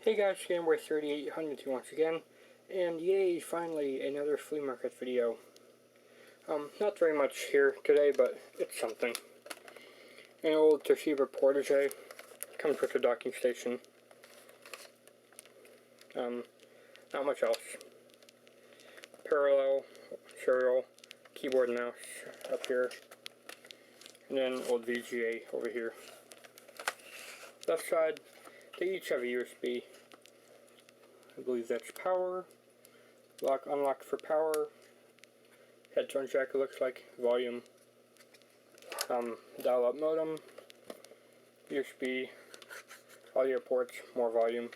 Hey guys, Scamboy 3800 once again, and yay, finally another flea market video. Not very much here today, but it's something. An old Toshiba Protege, comes with a docking station. Not much else. Parallel, serial, keyboard and mouse up here, and then old VGA over here. Left side, they each have a USB. I believe that's power. Lock, unlock for power. Headphone jack, it looks like. Volume. Dial-up modem. USB. Audio ports, more volume.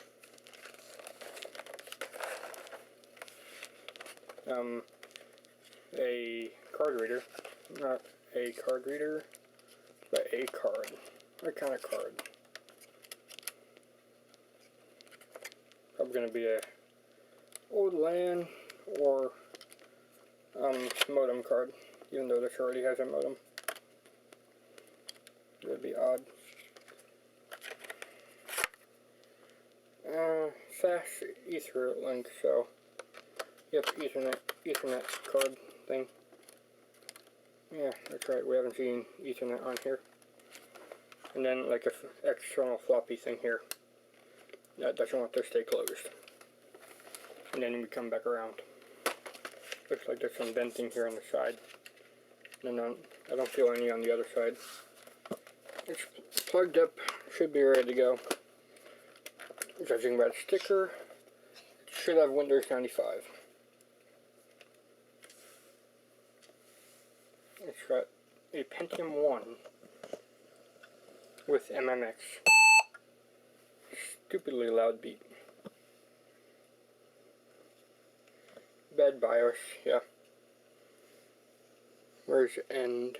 A card reader. Not a card reader, but a card. What kind of card? Probably going to be a old LAN or modem card, even though this already has a modem. It would be odd. Fast Ethernet link, so yep, Ethernet card thing. Yeah, that's right, we haven't seen Ethernet on here. And then like a external floppy thing here. That doesn't want to stay closed. And then we come back around. Looks like there's some venting here on the side. And then I don't feel any on the other side. It's plugged up, should be ready to go. Judging by the sticker, it should have Windows 95. It's got a Pentium 1 with MMX. Stupidly loud beat. Bad BIOS, yeah. Where's end?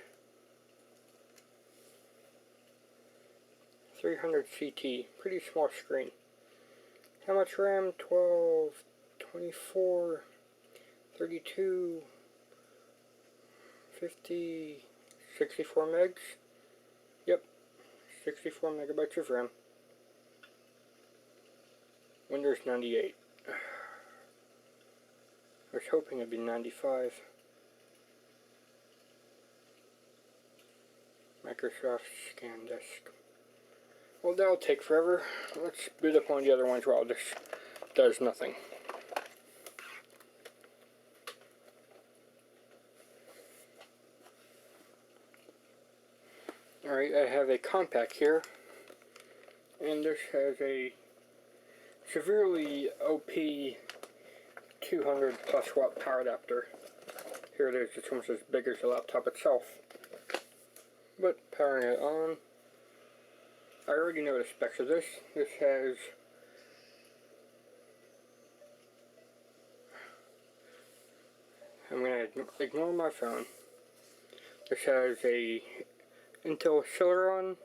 300 CT, pretty small screen. How much RAM? 12, 24, 32, 50, 64 megs? Yep, 64 megabytes of RAM. Windows 98. I was hoping it'd be 95. Microsoft Scan Disk. Well, that'll take forever. Let's boot up one of the other ones while this does nothing. Alright, I have a compact here, and this has a severely OP 200 plus watt power adapter. Here it is, it's almost as big as the laptop itself. But powering it on, I already know the specs of this. This has I'm going to ignore my phone. This has a Intel Celeron,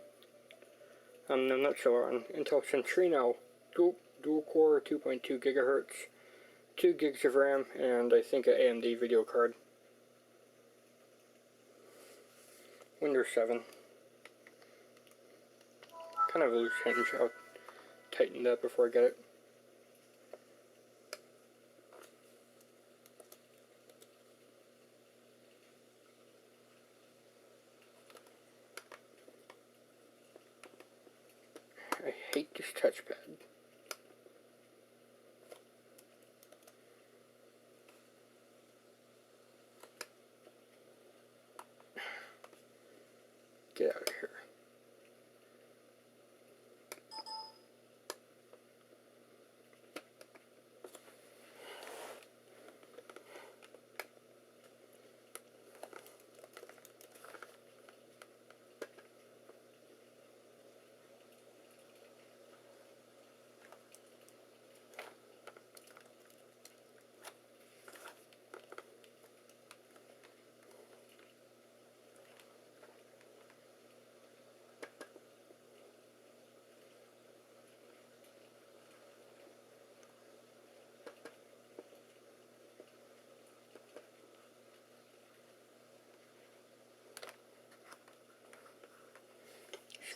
no, not Celeron, Intel Centrino dual core 2.2 gigahertz, 2 gigs of RAM, and I think an AMD video card. Windows 7. Kind of a loose hinge. I'll tighten that before I get it. I hate this touchpad. Get out of here.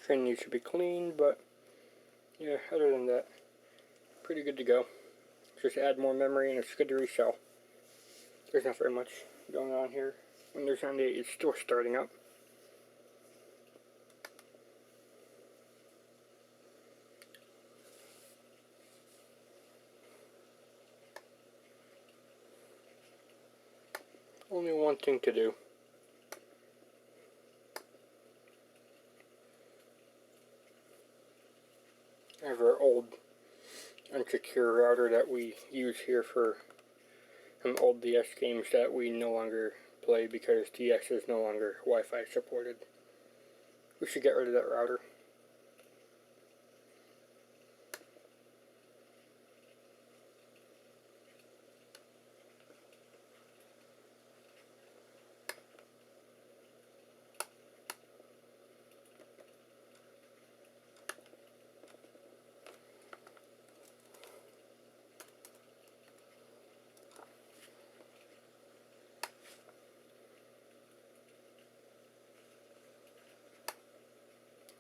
Screen needs to be cleaned, but yeah, other than that, pretty good to go. Just add more memory and it's good to resell. There's not very much going on here. Windows 98 is still starting up. Only one thing to do. I have our old unsecure router that we use here for some old DS games that we no longer play because DS is no longer Wi-Fi supported. We should get rid of that router.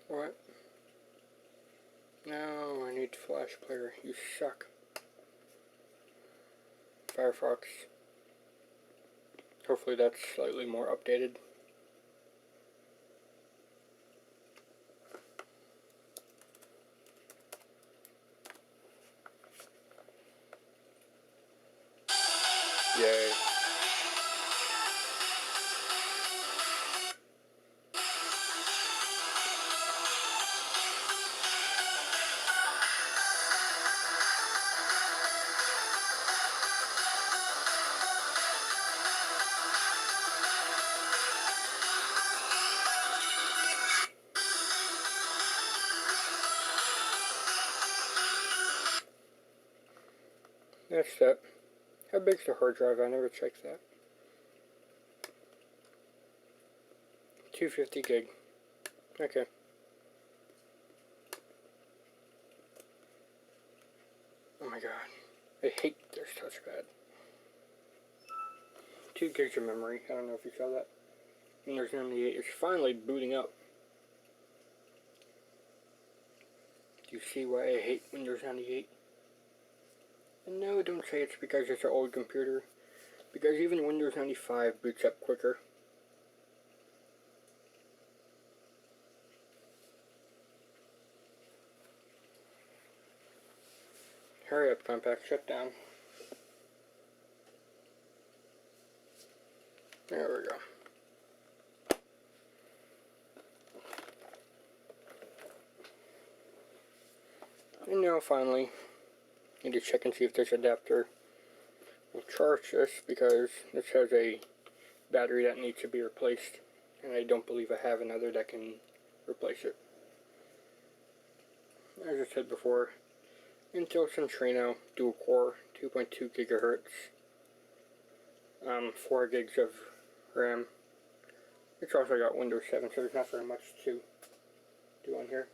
What? No, I need Flash Player. You suck. Firefox. Hopefully that's slightly more updated. Yay. That's that. How big's the hard drive? I never checked that. 250 gig. Okay. Oh my god. I hate this touchpad. 2 gigs of memory. I don't know if you saw that. Windows 98 is finally booting up. Do you see why I hate Windows 98? And no, don't say it's because it's an old computer. Because even Windows 95 boots up quicker. Hurry up, compact, shut down. There we go. And now finally, I need to check and see if this adapter will charge this because this has a battery that needs to be replaced. And I don't believe I have another that can replace it. As I said before, Intel Centrino dual core, 2.2 gigahertz, 4 gigs of RAM. It's also got Windows 7, so there's not very much to do on here.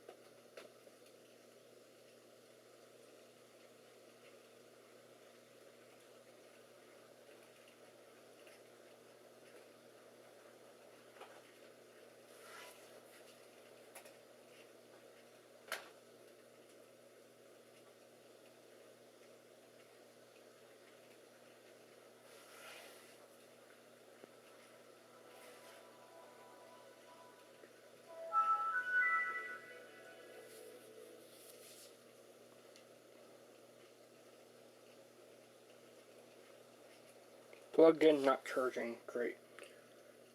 Plugged in, not charging. Great.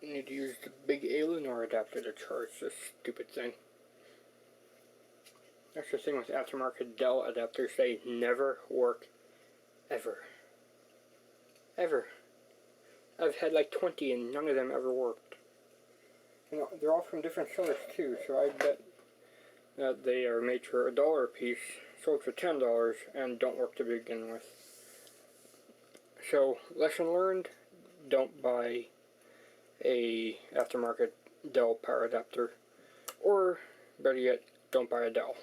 You need to use the big Alienor adapter to charge this stupid thing. That's the thing with aftermarket Dell adapters. They never work. Ever. Ever. I've had like 20 and none of them ever worked. You know, they're all from different sellers too, so I bet that they are made for $1 a piece, sold for $10, and don't work to begin with. So, lesson learned, don't buy a aftermarket Dell power adapter, or better yet, don't buy a Dell.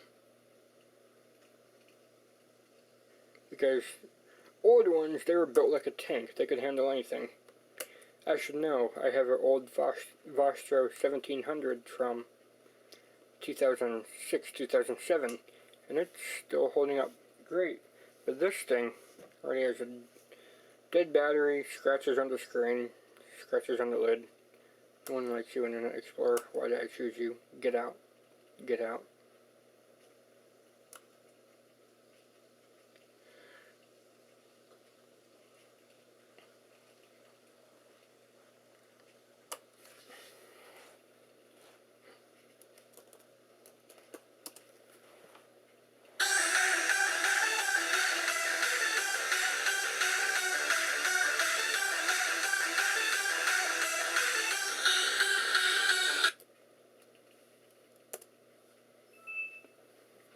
Because old ones, they were built like a tank, they could handle anything. I should know, I have an old Vostro 1700 from 2006, 2007, and it's still holding up great. But this thing already has a dead battery, scratches on the screen, scratches on the lid. No one likes you, Internet Explorer. Why did I choose you? Get out. Get out.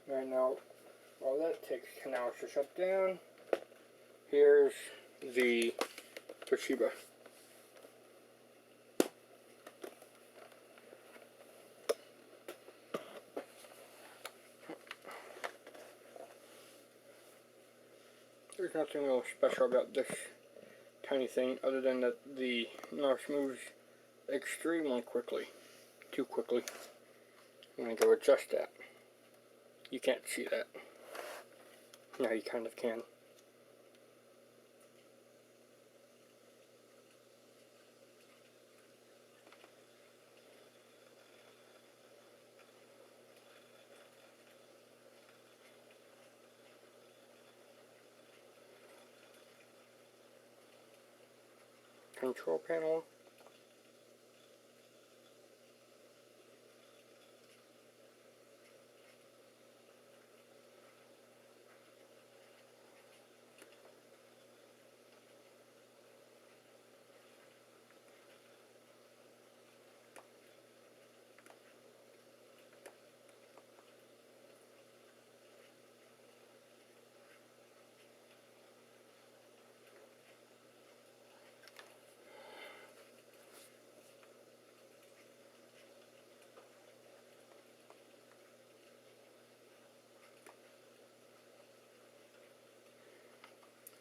Right now, while that takes 10 hours to shut down, here's the Toshiba. There's nothing real special about this tiny thing other than that the mouse moves extremely quickly. Too quickly. I'm going to go adjust that. You can't see that. Now you kind of can. Control panel.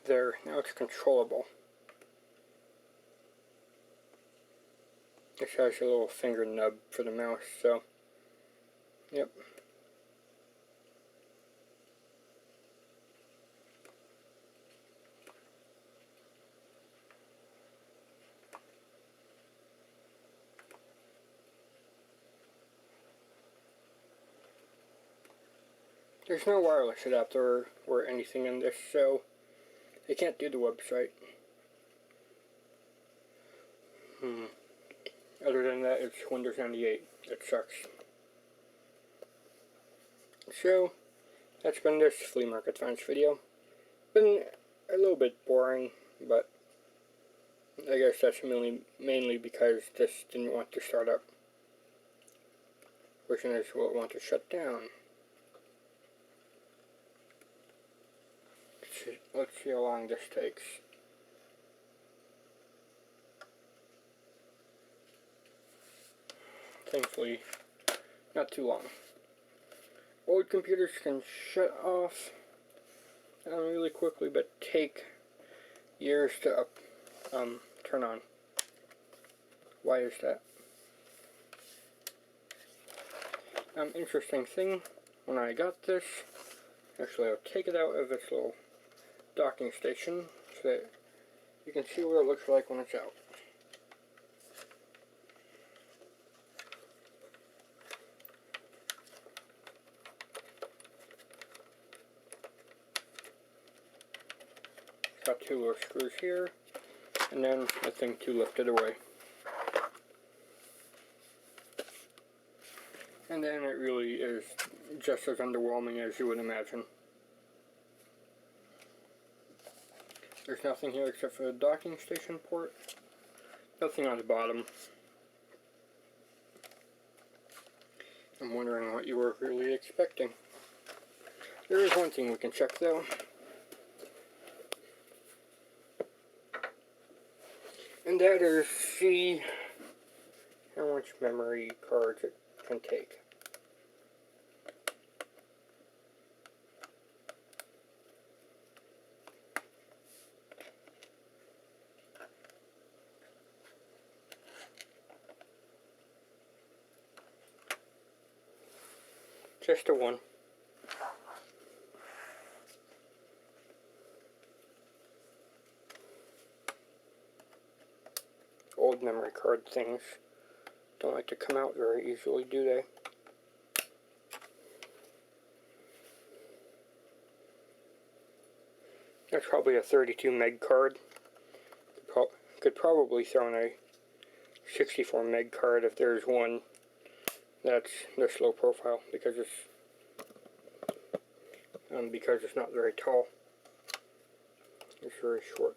There, now it's controllable. This has a little finger nub for the mouse, so, yep. There's no wireless adapter or anything in this, so I can't do the website. Other than that, it's Windows 98. It sucks. So, that's been this flea market finds video. Been a little bit boring, but I guess that's mainly because this didn't want to start up. Which is will it want to shut down. Let's see how long this takes. Thankfully, not too long. Old computers can shut off really quickly, but take years to turn on. Why is that? Interesting thing, when I got this, actually I'll take it out of its little docking station so that you can see what it looks like when it's out. Got two little screws here, and then a thing to lift it away. And then it really is just as underwhelming as you would imagine. There's nothing here except for the docking station port. Nothing on the bottom. I'm wondering what you were really expecting. There is one thing we can check though. And that is see how much memory cards it can take. Just a one. memory card things don't like to come out very easily, do they? That's probably a 32 meg card. Could probably throw in a 64 meg card if there's one that's this low profile, because it's not very tall. It's very short.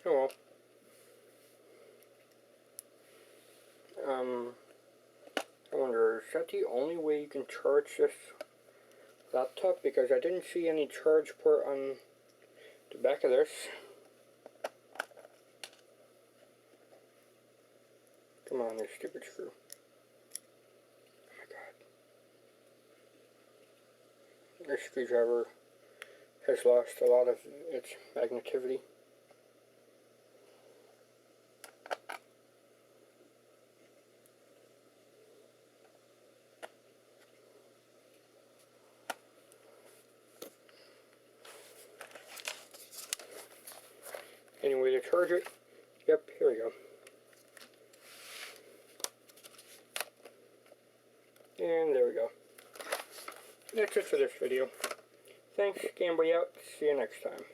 Oh well. I wonder, is that the only way you can charge this laptop? Because I didn't see any charge port on the back of this. Come on, this stupid screw. Oh my god. This screwdriver has lost a lot of its magnetivity. Anyway, to charge it, yep, here we go. And there we go. That's it for this video. Thanks, Game Boy out. See you next time.